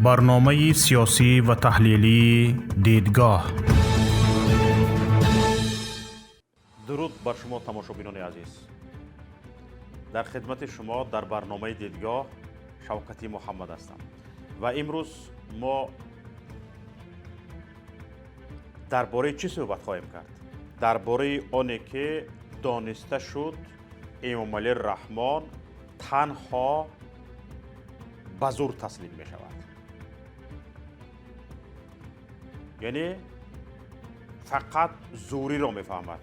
برنامه سیاسی و تحلیلی دیدگاه. درود بر شما تماشاگران عزیز. در خدمت شما در برنامه دیدگاه شوکتی محمد هستم و امروز ما درباره چی صحبت خواهیم کرد؟ درباره آنه که دانسته شد امام علی رحمان تنها به زور تسلیم می شود. یعنی فقط زوری را می فهمد.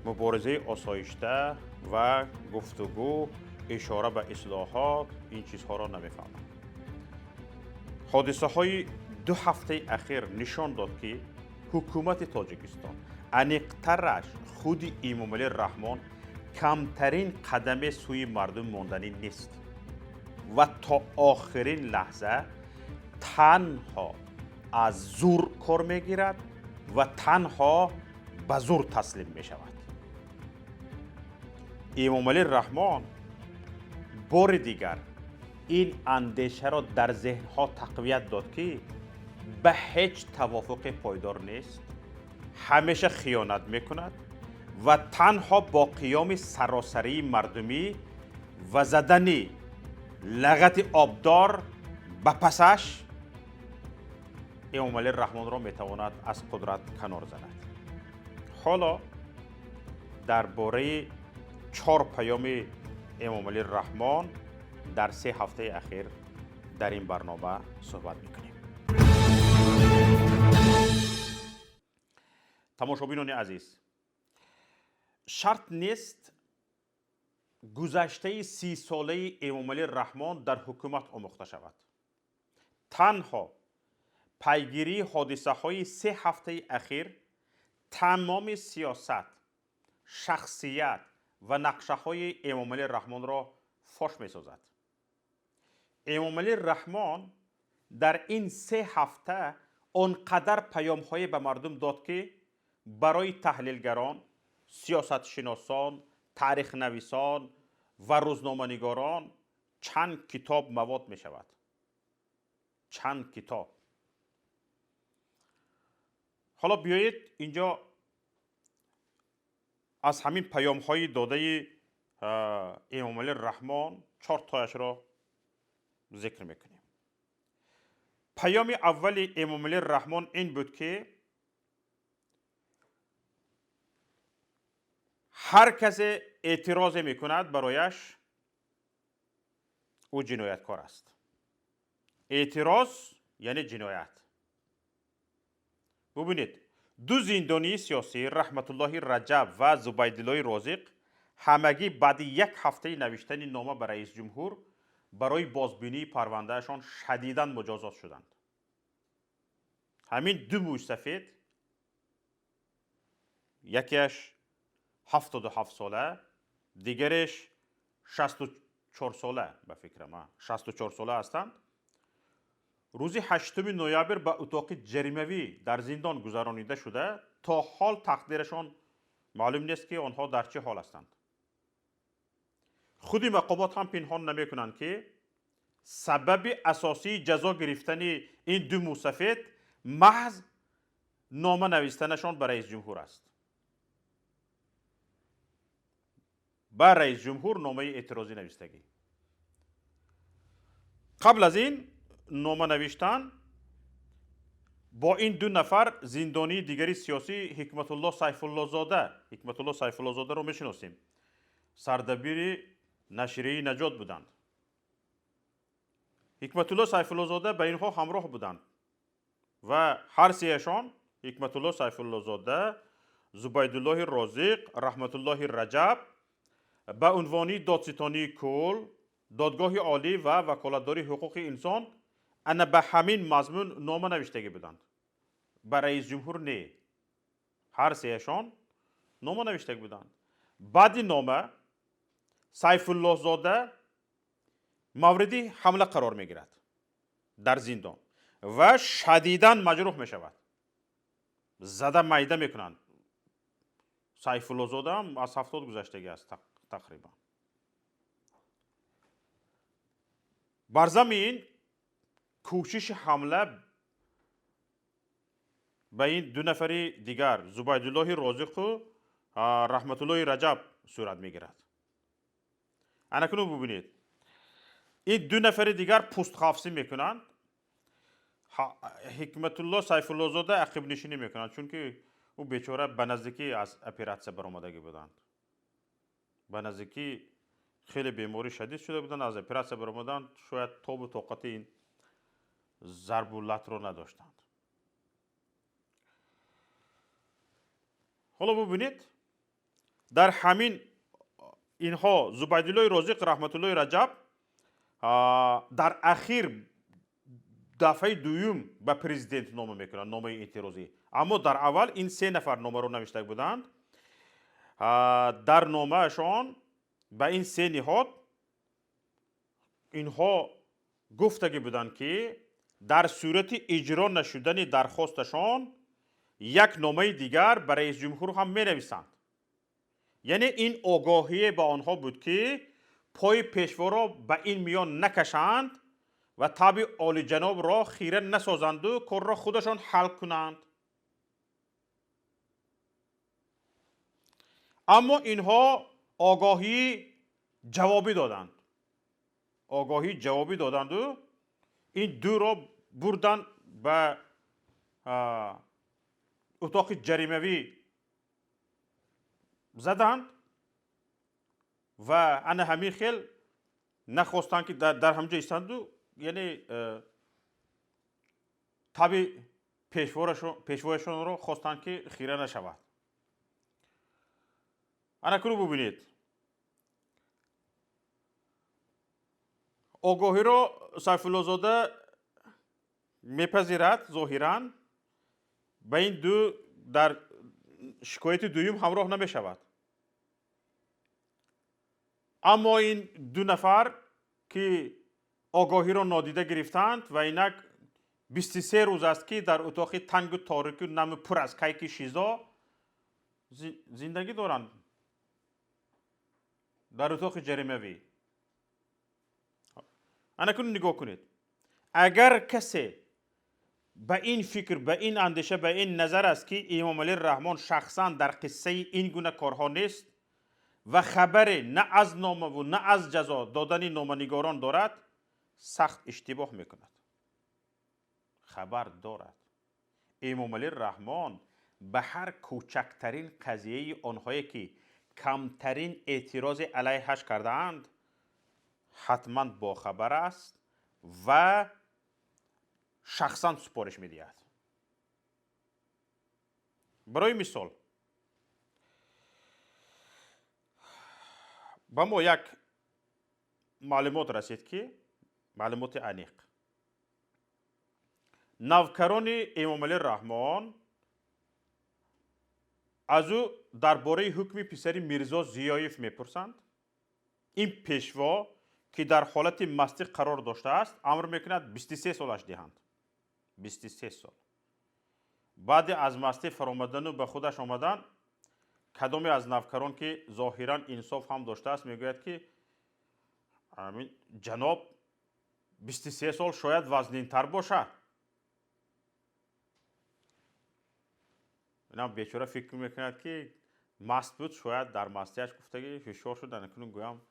مبارزه آسایشته و گفتگو، اشاره به اصلاحات، این چیزها را نمی فهمد. حادثه های 2 هفته اخیر نشان داد که حکومت تاجیکستان انیقترش خود امام علی رحمان کمترین قدم سوی مردم ماندنی نیست و تا آخرین لحظه تنها از زور کار میگیرد و تنها به زور تسلیم می شود. امام علی رحمان بار دیگر این اندیشه را در ذهنها تقویت داد که به هیچ توافق پایدار نیست، همیشه خیانت میکند و تنها با قیام سراسری مردمی و زدن لغت آبدار به پسش امام علی رحمان را میتواند از قدرت کنار زند. حالا درباره 4 پیام امام علی رحمان در 3 هفته اخیر در این برنامه صحبت میکنیم. تماشاگران عزیز، شرط نیست گذشته 30 ساله امام علی رحمان در حکومت آموخته شود. تنها پیگیری حادثه های 3 هفته اخیر تمام سیاست، شخصیت و نقشه های امام علی رحمان را فاش می سازد. امام علی رحمان در این 3 هفته آنقدر پیام های به مردم داد که برای تحلیلگران، سیاست شناسان، تاریخ نویسان و روزنامه‌نگاران چند کتاب مواد می شود. چند کتاب. حالا بیایید اینجا از همین پیام های داده امام علی رحمان 4 تایش را ذکر میکنیم. پیام اول امام علی رحمان این بود که هر کس اعتراض میکند برایش او جنایتکار است. اعتراض یعنی جنایت. ببینید 2 زندانی سیاسی رحمت الله رجب و زبیدالله رازق همگی بعد 1 هفته نوشتن نامه به رئیس جمهور برای بازبینی پروندهشان شدیداً مجازات شدند. همین 2 موش سفید، یکیش 77 ساله، دیگرش 64 ساله، به فکر من 64 ساله هستند. روز 8 نوامبر به اتاق جریموی در زندان گذرانیده شده. تا حال تقدیرشان معلوم نیست که آنها در چه حال هستند. خودی مقامات هم پنهان نمی کنند که سبب اساسی جزا گرفتن این 2 موش سفید محض نامه نوشتنشان به رئیس جمهور است. به رئیس جمهور نامه اعتراضی نوشتگی. قبل از این نامه نوشتن با این 2 نفر زندانی دیگری سیاسی حکمت الله سیف الله زاده رو میشناسیم. سردبیر نشریه نجات بودند. حکمت الله سیف الله زاده به اینها همراه بودند و هر سهشان حکمت الله سیف الله زاده، زبیدالله رازق، رحمت الله رجب به عنوان دادستانی کل، دادگاه عالی و وکالتداری حقوق انسان انا به همین مضمون نامه نوشتگی بودند. به رئیس جمهور نه. هر سهشان نامه نوشتگی بودند. بعد نامه سیف الله زاده مورد حمله قرار می گیرد در زندان و شدیداً مجروح می شود. زده میده می کنند. سیف الله زاده هم از 70 گذشتگی است تقریبا. بر زمین کوشش حمله به این دو نفر دیگر زبیدالله رازق و رحمت الله رجب صورت میگیرد. اکنون ببینید این دو نفر دیگر پست خافسی میکنند. حکمت الله سیف الله زاده عقب نشینی میکنند، چون که او بیچاره به نزدیکی از اپراتسیون برآمدگی بودند. به نزدیکی خیلی بیماری شدید شده بودند، از اپراتسیون برآمدند، شاید تاب و طاقت این ضرب و لط رو نداشتند. حالا ببینید در همین اینها زبیدالله رازق رحمت الله رجب در اخیر دفعه دوم به پرزیدنت نامه میکنند، نامه اعتراضی. اما در اول این سه نفر نامه رو نوشته بودند. در نامهشان به این سه نهاد اینها گفتگی بودند که در صورت اجرا نشدن درخواستشان یک نامه دیگر برای رئیس جمهور هم می نویسند. یعنی این آگاهی به آنها بود که پای پیشوا را به این میان نکشند و تابع عالی جناب را خیره نسازند و کار را خودشان حل کنند. اما اینها آگاهی جوابی دادند. آگاهی جوابی دادند و این دو را بردن به اتاق جریموی زدند و انا همین خیل نخواستند که در همجا ایستند و یعنی تابع پیشوایشان را خواستند که خیره نشود. اکنون ببینید آگاهی را سیف الله زاده میپذیرد ظاهراً، به این دو در شکایت دویم همراه نمی شود. اما این دو نفر که آگاهی را نادیده گرفتند و اینک 23 روز است که در اتاق تنگ و تاریک و نم پر از کیک شیزا زندگی دارند در اتاق جریموی. اکنون نگاه کنید، اگر کسی به این فکر، به این اندیشه، به این نظر است که امام علی رحمان شخصا در قصه این گونه کارها نیست و خبر نه از نامه و نه از جزا دادن نامه‌نگاران دارد، سخت اشتباه میکند. خبر دارد. امام علی رحمان به هر کوچکترین قضیه آنهایی که کمترین اعتراض علیهش کردند حتما باخبر است و شخصا سپارش میدهد. برای مثال با ما یک معلومات رسید که معلومات عمیق. نوکران امام علی رحمان از او درباره حکم پسر میرزا ضیایف میپرسند. این پیشوا که در حالت مستی قرار داشته است امر میکند 23 سالش دهند. 23 سال. بعد از مستی فرامدن و به خودش آمدن، کدامی از نوکران که ظاهرا انصاف هم داشته است میگوید که جناب 23 سال شاید وزنین تر باشد. اینا بیچاره فکر میکند که مست بود، شاید در مستیش گفته که هوشیار شد. اکنون گویم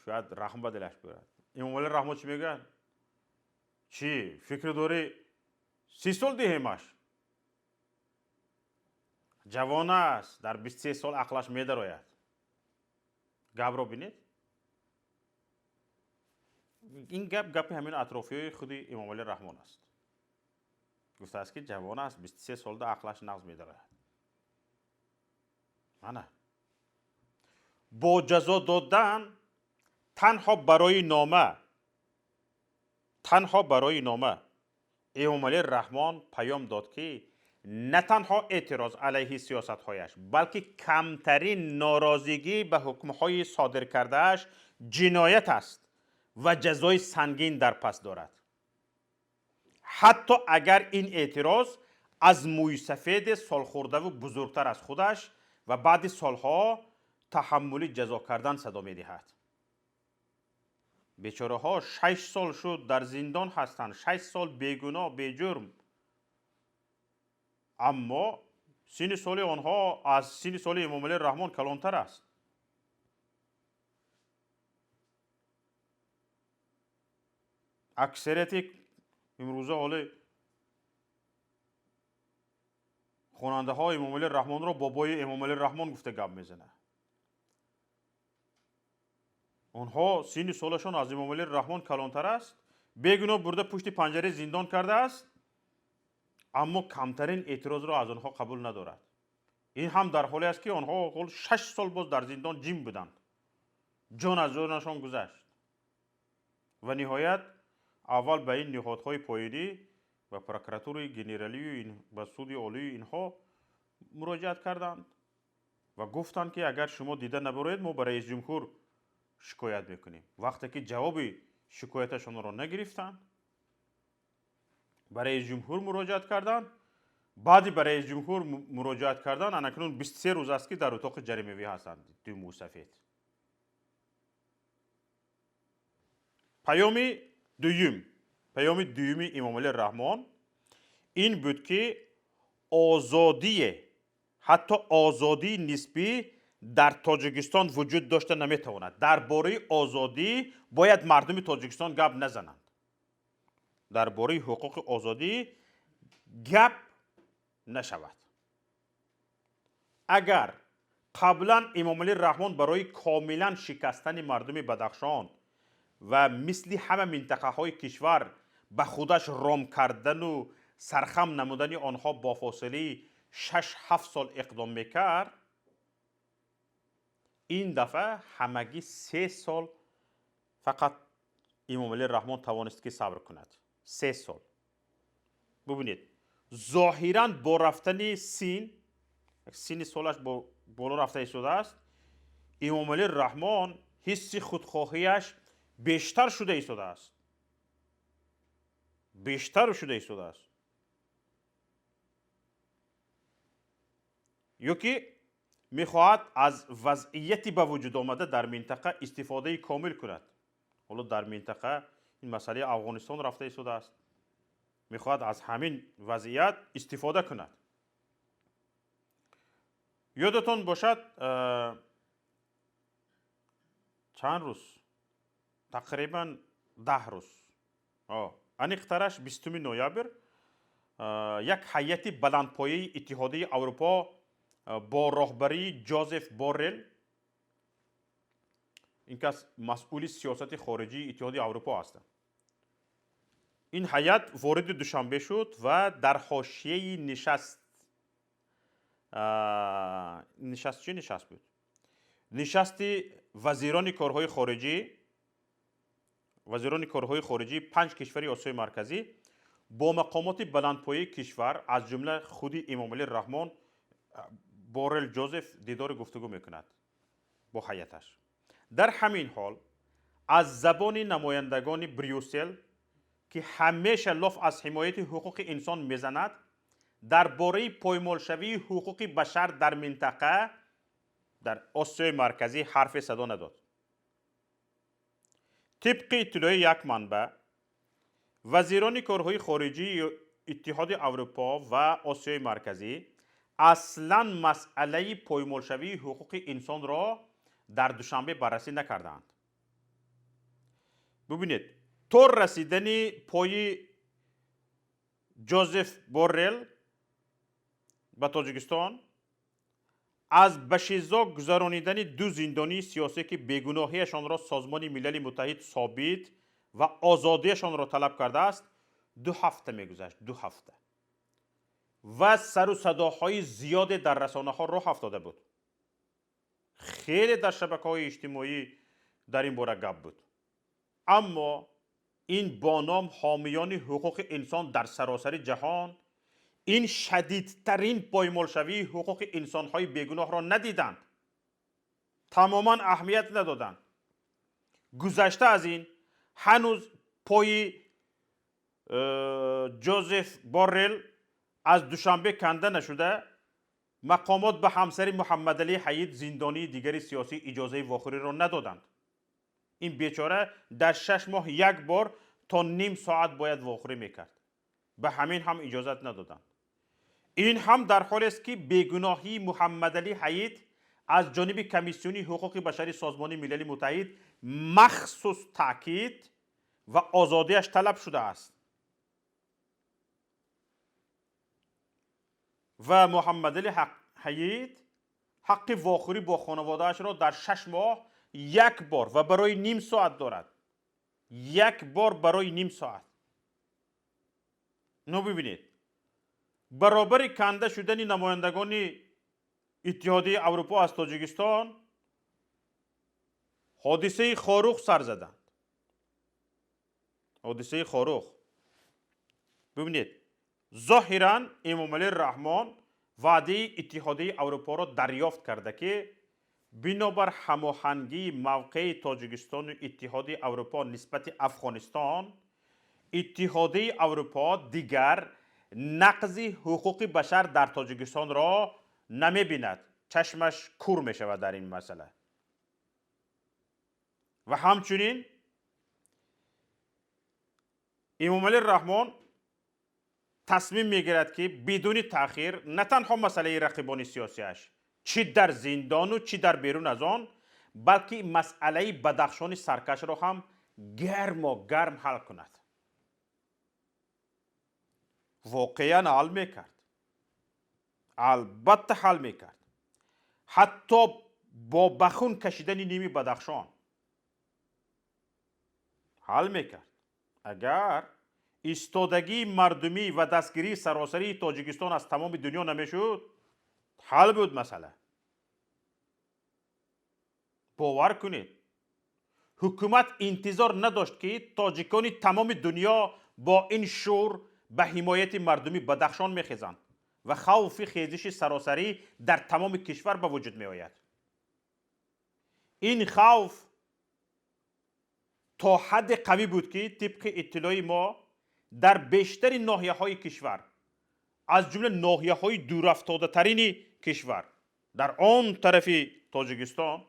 شاید رحم به دلش بیارد. امام علی رحمت چی میگه؟ چی فکر داری 30 سال دهیمش؟ جوان است، در 23 سال عقلش میدراید. گپ رو بینید. این گپ همین اطرافی خودی امام علی رحمان است. گفته است که جوان است، 23 سال ده عقلش نغز میدراید. نه. با جزا دادن تنها برای نامه امام علی رحمان پیام داد که نه تنها اعتراض علیه سیاست هایش بلکه کمترین ناراضگی به حکم های صادر کردهش جنایت است و جزای سنگین در پس دارد، حتی اگر این اعتراض از موی سفید سالخورده و بزرگتر از خودش و بعد سالها تحمل جزا کردن صدا می دهد. بیچاره ها 6 سال شد در زندان هستند، 6 سال بیگناه بیجرم، اما سن سال آنها از سن سال امام علی رحمان کلانتر است. اکثریت امروزه حال خواننده های امام علی رحمان را بابای امام علی رحمان گفته گپ میزنه. آنها سن سالشان از امام علی رحمان کلانتر است، بیگناه برده پشت پنجره زندان کرده است، اما کمترین اعتراض را از آنها قبول ندارد. این هم در حالی است که آنها 6 سال باز در زندان جیم بودند، جان از جانشان گذشت و نهایت اول به این نهادهای پایینی و پروکراتور گنرالی و سود عالی اینها مراجعت کردند و گفتند که اگر شما دیده نبرید ما برای رئیس جمهور شکایت میکنیم. وقتی که جواب شکایتشان را نگرفتند برای رئیس جمهور مراجعت کردند. بعدی برای رئیس جمهور مراجعت کردن انکنون 23 روز است که در اتاق جریمه‌ای هستند دو موسفید. پیام دوم امام علی رحمان این بود که آزادی، حتی آزادی نسبی در تاجیکستان وجود داشته نمیتواند. درباره آزادی باید مردم تاجیکستان گپ نزنند. درباره حقوق آزادی گپ نشود. اگر قبلا امام علی رحمان برای کاملا شکستن مردم بدخشان و مثل همه منطقه های کشور به خودش رام کردن و سرخم نمودن آنها با فاصله 6-7 سال اقدام میکرد، این دفعه همگی 3 سال فقط امام علی رحمان توانست که صبر کند. 3 سال. ببینید ظاهراً با رفتن سین سالش بالا رفته شده است، امام علی رحمان حس خودخواهیش بیشتر شده است. یا که میخواهد از وضعیتی به وجود آمده در منطقه استفاده کامل کند. حالا در منطقه این مسئله افغانستان رفته شده است، میخواهد از همین وضعیت استفاده کند. یادتون باشد چند روز، تقریبا 10 روز انیقترش 20 نوامبر یک هیئت بلندپایه اتحادیه اروپا با راهبری جوزف بورل، این کس مسئول سیاست خارجی اتحادیه اروپا است، این هیئت وارد دوشنبه شد و در حاشیه نشست وزیران کارهای خارجی 5 کشور آسیای مرکزی با مقامات بلندپایه کشور از جمله خود امام علی رحمان بورل جوزف دیدار گفتگو میکند با هیئتش. در همین حال از زبان نمایندگان بریوسل که همیشه لاف از حمایت حقوق انسان میزند درباره پایمالشوی حقوق بشر در منطقه در آسیای مرکزی حرف صدا نداد. طبق اطلاع یک منبع، وزیران کارهای خارجی اتحاد اروپا و آسیای مرکزی اصلا مسئله پایمالشوی حقوق انسان را در دوشنبه بررسی نکردند. ببینید تا رسیدن پای جوزف بورل به تاجیکستان از بشیزا گذرانیدن 2 زندانی سیاسی که بیگناهیشان را سازمان ملل متحد ثابت و آزادیشان را طلب کرده است 2 هفته میگذشت. 2 هفته و سر و صداهای زیاد در رسانه ها راه افتاده بود. خیلی در شبکه‌های اجتماعی در این باره گپ بود، اما این با نام حامیان حقوق انسان در سراسر جهان این شدیدترین پایمالشوی حقوق انسان‌های بیگناه را ندیدند، تماما اهمیت ندادند. گذشته از این هنوز پای جوزف بورل از دوشنبه کنده نشده، مقامات به همسر محمد علی حید زندانی دیگری سیاسی اجازه واخوری را ندادند. این بیچاره در 6 ماه یک بار تا نیم ساعت باید واخوری میکرد. به همین هم اجازت ندادند. این هم در حالی است که بیگناهی محمد علی حیید از جانب کمیسیون حقوق بشری سازمان ملل متحد مخصوص تاکید و آزادیش طلب شده است و محمد علی حیید حق واخوری با خانواده‌اش را در 6 ماه یک بار و برای نیم ساعت دارد. یک بار برای نیم ساعت. نو ببینید برابر کنده شدن نمایندگان اتحادیه اروپا از تاجیکستان حادثه خاروخ سر زدند. حادثه خاروخ. ببینید ظاهرا امام علی رحمان وعده اتحادیه اروپا را دریافت کرده که بنابر هماهنگی موقع تاجیکستان و اتحادیه اروپا نسبت افغانستان، اتحادیه اروپا دیگر نقض حقوق بشر در تاجیکستان را نمی بیند. چشمش کور می شود در این مسئله. و همچنین امام علی رحمان تصمیم میگیرد که بدون تأخیر نه تنها مسئله رقیبان سیاسیش چی در زندان و چی در بیرون از آن، بلکه مسئله بدخشان سرکش را هم گرم و گرم حل کند. واقعا حل میکرد. البته حل میکرد. حتی با بخون کشیدن نیمی بدخشان حل میکرد. اگر ایستادگی مردمی و دستگیری سراسری تاجیکستان از تمام دنیا نمیشد، حل بود مسئله. باور کنید حکومت انتظار نداشت که تاجیکان تمام دنیا با این شور به حمایت مردمی بدخشان میخیزند و خوف خیزش سراسری در تمام کشور به وجود می آید. این خوف تا حد قوی بود که طبق اطلاع ما در بیشتر ناحیه های کشور از جمله ناحیه های دور افتاده ترین کشور در آن طرف تاجیکستان،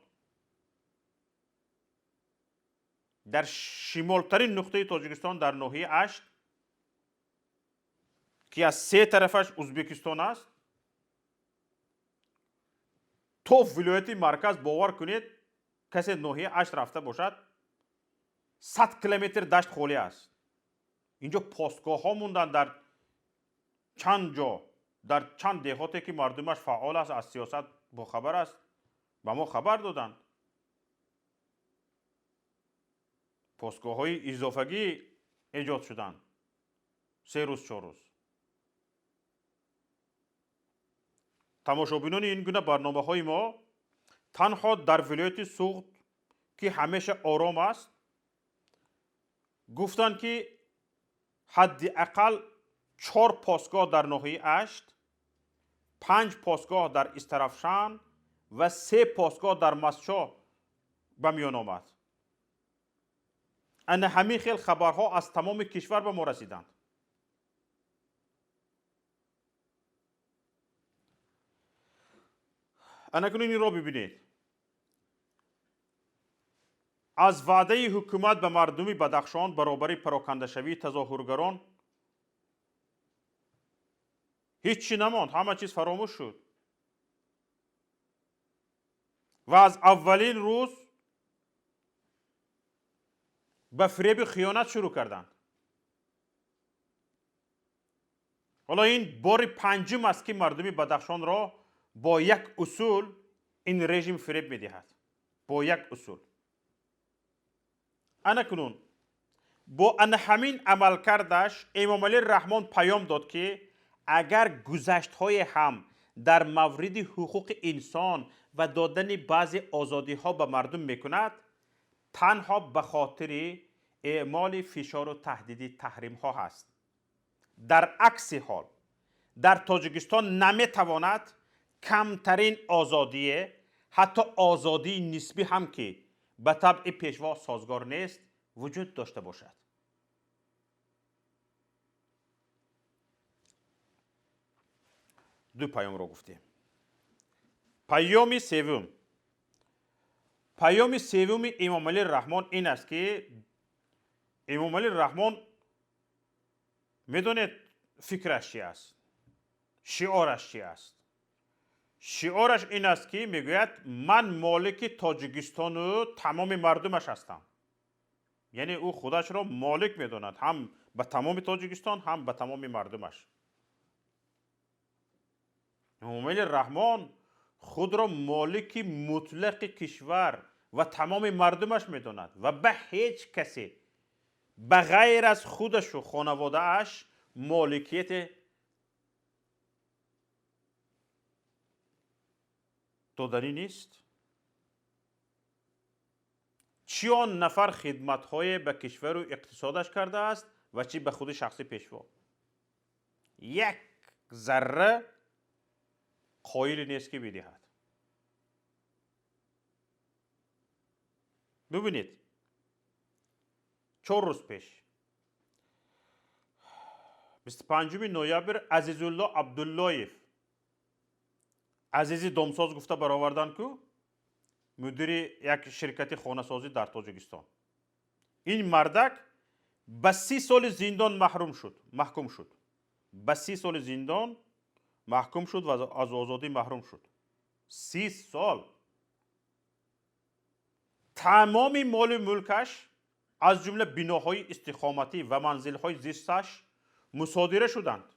در شمال ترین نقطه تاجیکستان در ناحیه اشت که از 3 طرفش ازبکستان است تا ولایت مرکز، باور کنید کسی ناحیه اشت رفته باشد 100 کیلومتر دشت خالی است. اینجا پاسگاه ها موندن در چند جا، در چند دهاتی که مردمش فعال است، از سیاست با خبر است، به ما خبر دادن. پاسگاه های اضافگی ایجاد شدن 3 روز 4 روز. تماشابینان این گونه برنامه های ما تنها در ولایت سوخت که همیشه آرام است گفتند که حداقل 4 پاسگاه در ناحیه اشت، 5 پاسگاه در استرافشان و 3 پاسگاه در مسچا به میان آمد. ان همین خیل خبرها از تمام کشور به ما رسیدند. اکنون این را ببینید. از وعده حکومت به مردم بدخشان برابر پراکنده شوی تظاهرگران هیچی نماند. همه چیز فراموش شد و از اولین روز به فریب خیانت شروع کردند. حالا این بار 5م است که مردم بدخشان را با یک اصول این رژیم فریب میدهد. با یک اصول. اکنون با همین عمل کردش امام علی رحمان پیام داد که اگر گذشت‌های هم در مورد حقوق انسان و دادن بعضی آزادی ها به مردم میکند، تنها به خاطر اعمال فشار و تهدید تحریم ها هست. در عکس حال در تاجیکستان نمیتواند کمترین آزادی، حتی آزادی نسبی هم که به طبع پیشوا سازگار نیست، وجود داشته باشد. دو پیام را گفتیم. پیام سوم، پیام سوم امام علی رحمان این است که امام علی رحمان میدونید فکرش چی است، شعارش چی است. شعارش این است که میگوید من مالک تاجیکستان و تمام مردمش هستم. یعنی او خودش را مالک میداند، هم به تمام تاجیکستان هم به تمام مردمش. امام علی رحمان خود را مالک مطلق کشور و تمام مردمش میداند و به هیچ کسی به غیر از خودش و خانواده اش مالکیت دادنی نیست. چی آن نفر خدمت‌های به کشور و اقتصادش کرده است و چی به خود شخصی پیشوا. یک ذره قایل نیست که بدهد. ببینید 4 روز پیش 25 نوامبر عزیزالله عبداللهیف عزیزی دامساز گفته برآوردن که مدیر یک شرکت خانه‌سازی در تاجیکستان، این مردک به 30 سال زندان محکوم شد. به 30 سال زندان محکوم شد و از آزادی محروم شد. 30 سال. تمام مال ملکش از جمله بناهای استخامتی و منزل‌های زیستش مصادره شدند.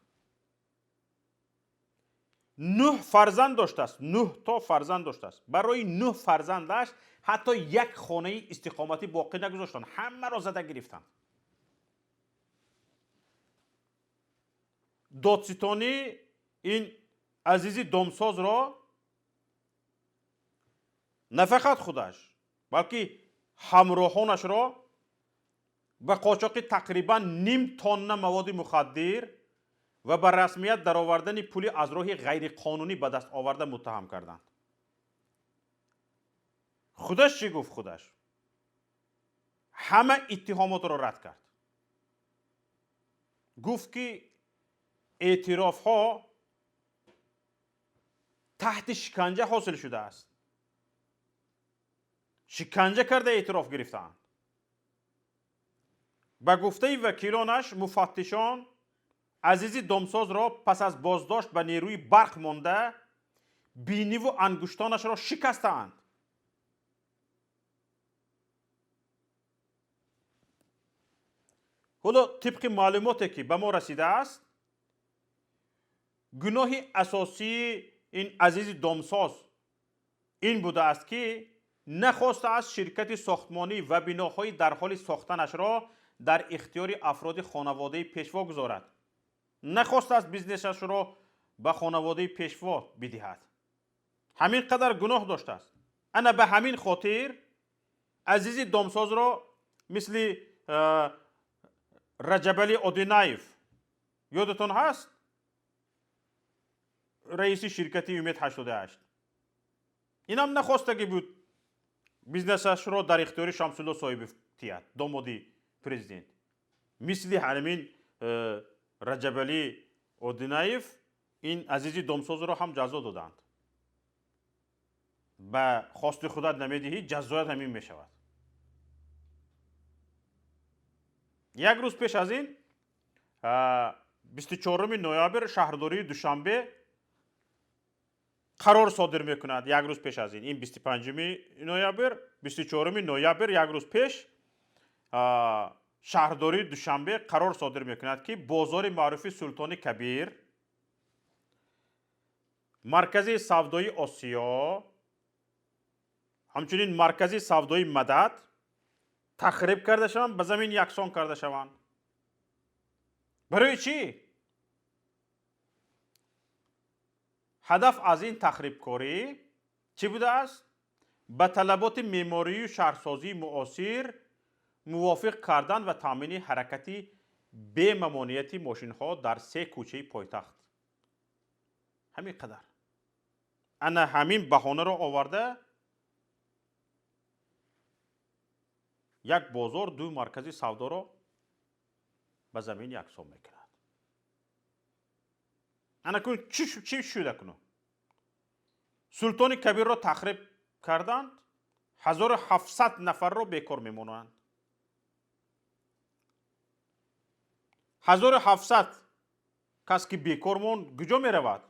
9 فرزند داشته است. 9 تا فرزند داشته است. برای 9 فرزندش حتی یک خانه استقامتی باقی نگذاشتند. همه را زده گرفتند. دادستانی این عزیزی دامساز را نه فقط خودش بلکه همراهانش را به قاچاق تقریبا نیم تن مواد مخدر و به رسمیت درآوردن پول از راه غیر قانونی به دست آورده متهم کردند. خودش چی گفت؟ خودش همه اتهامات را رد کرد. گفت که اعتراف ها تحت شکنجه حاصل شده است. شکنجه کرده اعتراف گرفتند. به گفته وکیلانش مفتشان عزیزی دامساز را پس از بازداشت به نیروی برق مانده بینی و انگشتانش را شکستند. حالا طبق معلوماتی که به ما رسیده است گناه اساسی این عزیزی دامساز این بوده است که نخواسته از شرکت ساختمانی و بناهای در حال ساختنش را در اختیار افراد خانواده پیشوا گذارد. نخواسته از بیزنسش را به خانواده پیشوا بدهد. همین قدر گناه داشته است. انا به همین خاطر عزیزی دامساز را مثل رجبالی اودینایف یادتون هست؟ رئیس شرکت امید 88 اینم نخواسته که بود بیزنسش را در اختیار شمس‌الله صاحبی تیاد دامادی پرزیدنت. مثل همین رجبالی اودینایف این عزیزی دامساز را هم جزا دادند. به خواست خدا نمیدهی جزایت همین می شود. یک روز پیش از این 24 نوامبر شهرداری دوشنبه قرار صادر میکند. یک روز پیش از این 25 نوامبر 24 نوامبر یک روز پیش شهرداری دوشنبه قرار صادر میکند که بازار معروف سلطان کبیر، مرکز سودای آسیا، همچنین مرکز سودای مدد تخریب کرده شوند، به زمین یکسان کرده شوند. برای چی؟ هدف از این تخریب کاری چی بوده است؟ به طلبات معماری و شهرسازی معاصر موافق کردن و تامین حرکتی به ممانعت ماشین ها در 3 کوچه پایتخت. همین قدر. انا همین بهانه را آورده یک بازار 2 مرکز سودا را به زمین یکسان میکند. انا کن چی شده کنه؟ سلطان کبیر را تخریب کردند، 1700 نفر رو بیکار میمونند. 1700 کس که بیکار موند کجا میرود؟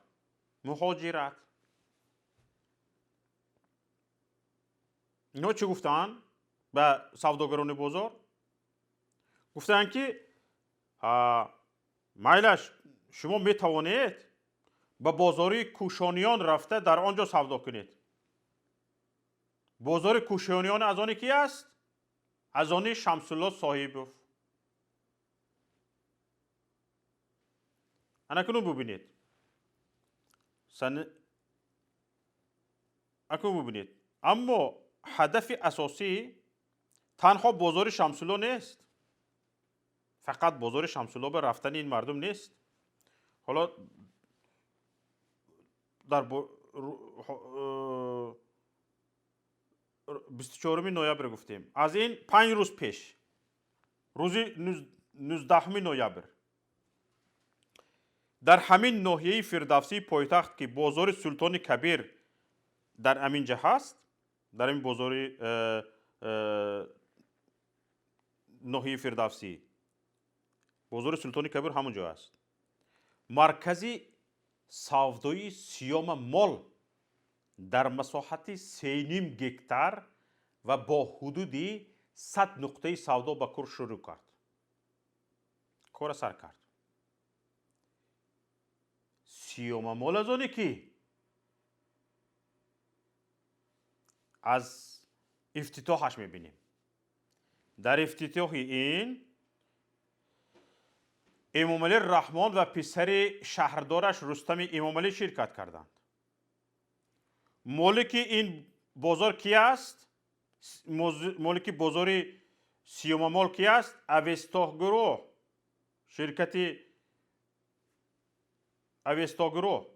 مهاجرت. اینا چی گفتن به سوداگران بازار؟ گفتن که میلش شما می توانید به بازاری کوشانیان رفته در آنجا سودا کنید. بازار کوشانیان از آن کی است؟ از آن شمس الله صاحبوف. اکنون ببینید. اکنون ببینید. اما هدف اساسی تنها بازار شمس الله نیست. فقط بازار شمس الله به رفتن این مردم نیست. حالا در 24 نوامبر گفتیم. از این 5 روز پیش، روز 19 نوامبر، در همین ناحیه فردوسی پایتخت که بازار سلطان کبیر در همین جا هست، در این بازار ناحیه فردوسی، بازار سلطان کبیر همونجا است. مرکزی سودای سیام مال در مساحت 3.5 گکتار و با حدودی 100 نقطه سودا به کار شروع کرد. کار سر کرد. سیام مال از آنی که از افتتاحش میبینیم. در افتتاح این امام علی رحمان و پسر شهردارش رستم امام علی شرکت کردند. مالک این بازار کی است؟ مالک بازار سیام مال کی است؟ اوستا گروه، شرکت اوستا گروه.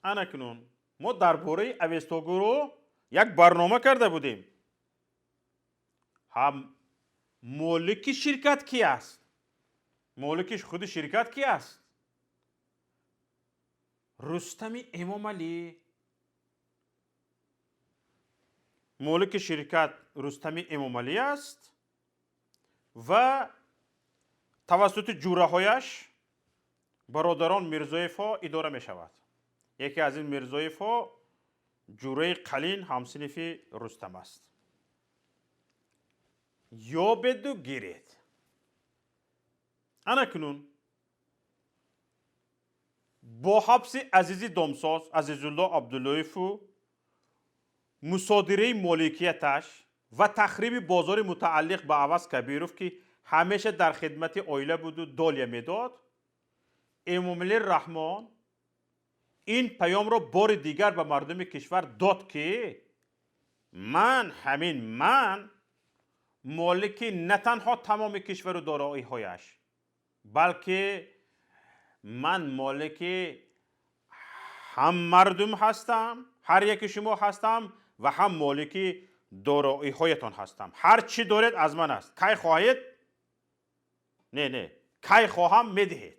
اکنون ما درباره اوستا گروه یک برنامه کرده بودیم. هم مالک شرکت کی است؟ مالکش خود شرکت کی است؟ رستم امام علی. مالک شرکت رستم امام علی است و توسط جوره هایش برادران میرزایفا اداره می شود. یکی از این میرزایفا جوره قلین همسنف رستم است. یا بدو گیرید. اکنون با حبس عزیزی دامساز عزیزالله عبداللهیفو، مصادره مالکیتش و تخریب بازار متعلق به عوض کبیروف که همیشه در خدمت عائله بود و دالیه میداد، امام علی رحمان این پیام را بار دیگر به مردم کشور داد که من مالک نه تنها تمام کشور و دارایی هایش، بلکه من مالک هم مردم هستم، هر یک شما هستم، و هم مالک دارایی هایتان هستم. هر چی دارید از من است. کی خواهید؟ نه کی خواهم میدهید.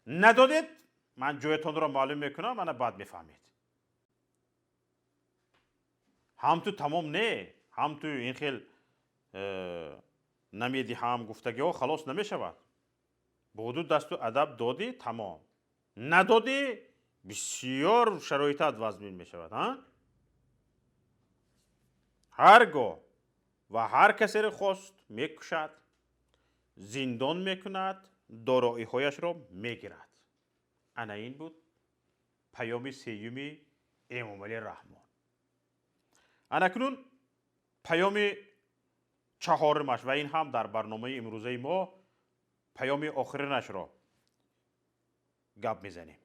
ندادید من جایتان را معلوم میکنم، من بعد میفهمید. هم تو تمام نه، هم تو این خیل نمیدی هم گفتگی ها خلاص نمیشود. به حدود دست و ادب دادی تمام، ندادی بسیار شرایطت وضمین میشود. هرگاه و هر کسی را خواست میکشد، زندان میکند، دارایی هایش را میگیرد. انا این بود پیام سیوم امام علی رحمان. اکنون پیام چهارمش و این هم در برنامه امروزه ما پیام آخرینش را گپ میزنیم.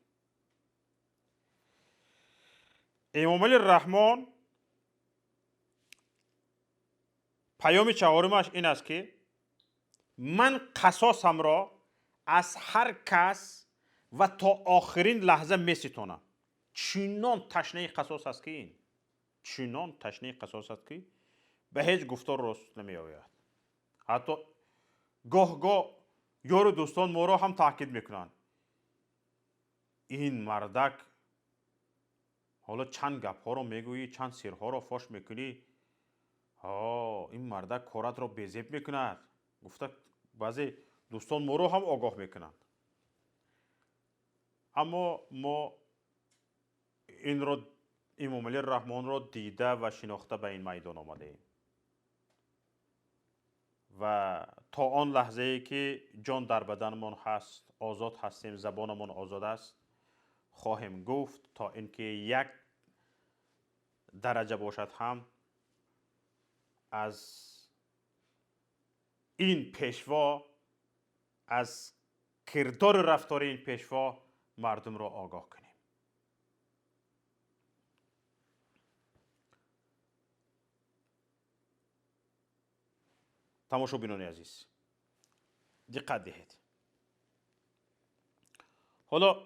امام علی رحمان پیام چهارمش این است که من قصاصم را از هر کس و تا آخرین لحظه میستانم. چنان تشنه قصاص است که این، چنان تشنه قصاص است که به هیچ گفتار راست نمی آید. حتی گاه یار و دوستان ما را هم تاکید میکنند این مردک حالا چند گپ ها رو میگویی، چند سرها رو فاش میکنی. این مرده کارت رو بیزیب میکند. گفته بعضی دوستان ما رو هم آگاه میکنند. اما ما این رو امام علی رحمان رو دیده و شناخته به این میدان آمده ایم و تا آن لحظه ای که جان در بدنمان هست، آزاد هستیم، زبانمان آزاد است، خواهیم گفت تا اینکه یک درجه باشد هم از این پیشوا، از کردار رفتار این پیشوا مردم را آگاه کنیم. تماشابینان عزیز دقت دهید. حالا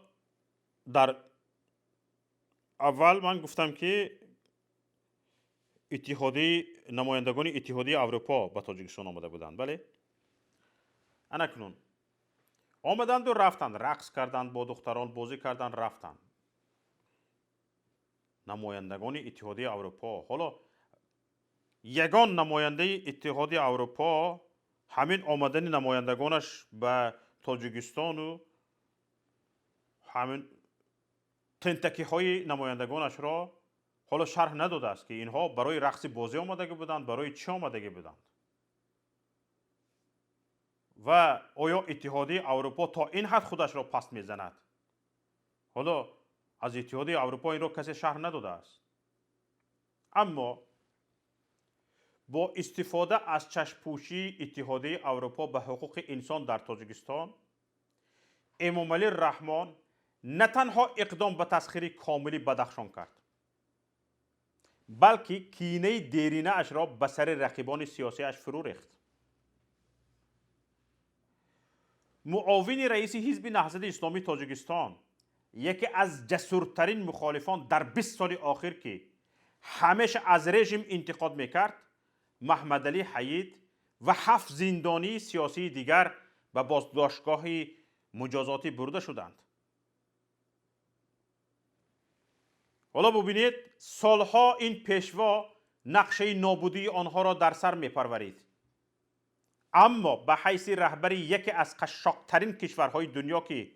در اول من گفتم که نمایندگان اتحادیه اروپا به تاجیکستان آمده بودند. بله، اکنون آمدند و رفتند، رقص کردند، با دختران بازی کردند، رفتند. نمایندگان اتحادیه اروپا. حالا یگان نماینده اتحادیه اروپا همین آمدن نمایندگانش به تاجیکستان و همین تنتکی های نمایندگانش را حالا شرح نداده است که اینها برای رقص بازی آمدگی بودند، برای چی آمدگی بودند و آیا اتحادیه اروپا تا این حد خودش را پست میزند. حالا از اتحادیه اروپا این را کسی شرح نداده است. اما با استفاده از چشم‌پوشی اتحادیه اروپا به حقوق انسان در تاجیکستان، امام علی رحمان نه تنها اقدام به تسخیر کاملی بدخشان کرد، بلکه کینه دیرینه اش را به سر رقیبان سیاسی اش فرو ریخت. معاون رئیس حزب نهضت اسلامی تاجیکستان، یکی از جسورترین مخالفان در 20 سال آخر که همیشه از رژیم انتقاد میکرد، محمد علی حیید و 7 زندانی سیاسی دیگر به بازداشتگاه مجازاتی برده شدند. حالا ببینید سالها این پیشوا نقشه نابودی آنها را در سر میپرورید، اما به حیث رهبر یکی از قشاق‌ترین کشورهای دنیا که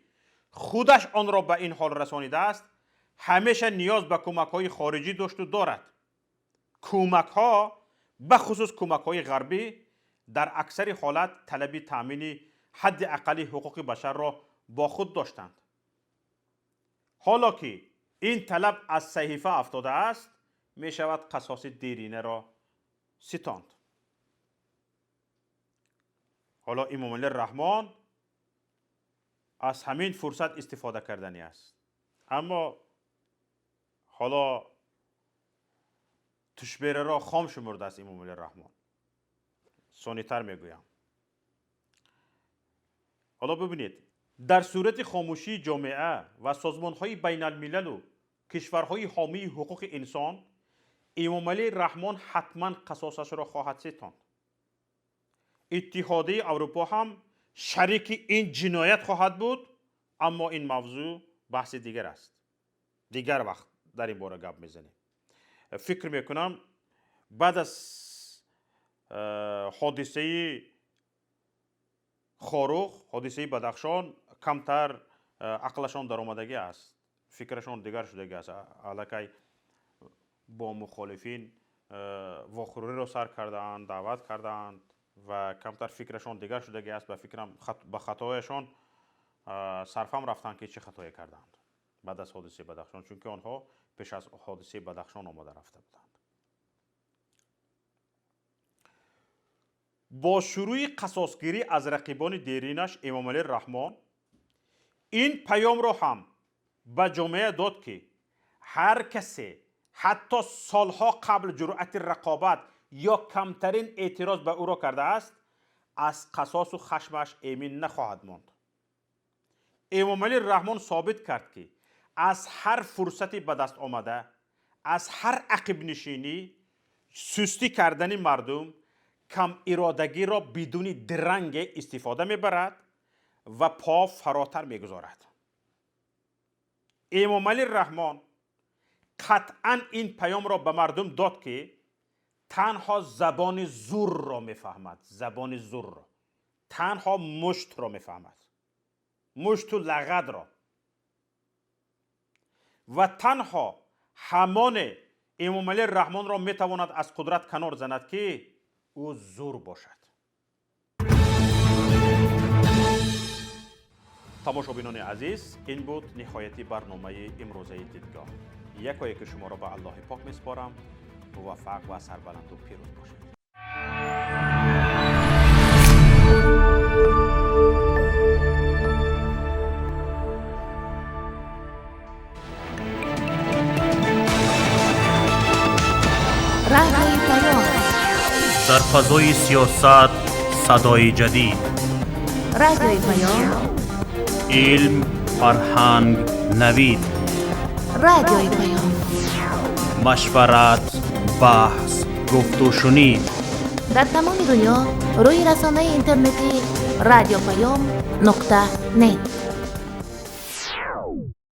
خودش آن را به این حال رسانیده است، همیشه نیاز به کمک‌های خارجی داشت و دارد. کمک‌ها به خصوص کمک‌های غربی در اکثر حالت طلب تامین حد اقلی حقوق بشر را با خود داشتند. حالا که این طلب از صحیفه افتاده است، می شود قصاص دیرینه را ستاند. حالا امام علی رحمان از همین فرصت استفاده کردنی است. اما حالا تشبیره را خام شمرده است امام علی رحمان. ثانی‌تر میگویم. حالا ببینید در صورت خاموشی جامعه و سازمان‌های بین الملل و کشورهای حامی حقوق انسان، امام علی رحمان حتما قصاصش را خواهد ستاند. اتحادیه اروپا هم شریک این جنایت خواهد بود، اما این موضوع بحث دیگر است. دیگر وقت در این باره گپ میزنیم. فکر میکنم بعد از حادثه خاروخ، حادثه بدخشان، کمتر عقلشان در آمدگی است، فکرشان دیگر شدگی است. الکی با مخالفین واخوری را سر کردند، دعوت کردند و کمتر فکرشان دیگر شدگی است. به فکرم به خطایشان صرفم رفتند که چه خطایی کردند بعد از حادثه بدخشان، چون که آنها پیش از حادثه بدخشان آمده رفته بودند. با شروع قصاصگیری از رقیبان دیرینش، امام علی رحمان این پیام را هم به جامعه داد که هر کسی حتی سالها قبل جرأت رقابت یا کمترین اعتراض به او را کرده است، از قصاص و خشمش ایمن نخواهد ماند. امام علی رحمان ثابت کرد که از هر فرصتی به دست آمده، از هر عقب نشینی، سستی کردن مردم، کم ارادگی را بدون درنگ استفاده میبرد و پا فراتر میگذارد. امام علی رحمان قطعا این پیام را به مردم داد که تنها زبان زور را میفهمد، زبان زور را، تنها مشت را میفهمد، مشت و لغت را، و تنها همان امام علی رحمان را میتواند از قدرت کنار زند که او زور باشد. تماشابینان عزیز، این بود نهایت برنامه امروزه دیدگاه. یکایی که شما را به الله پاک میسپارم. موفق و سربلند و پیروز باشید. رادیوی پیام، در فضای سیاست صدای جدید. رادیوی پیام، علم، فرهنگ، نوید. رادیوی پیام، مشورت، بحث، گفت و شنید. در تمام دنیا روی رسانه اینترنتی رادیو پیام نقطه نت.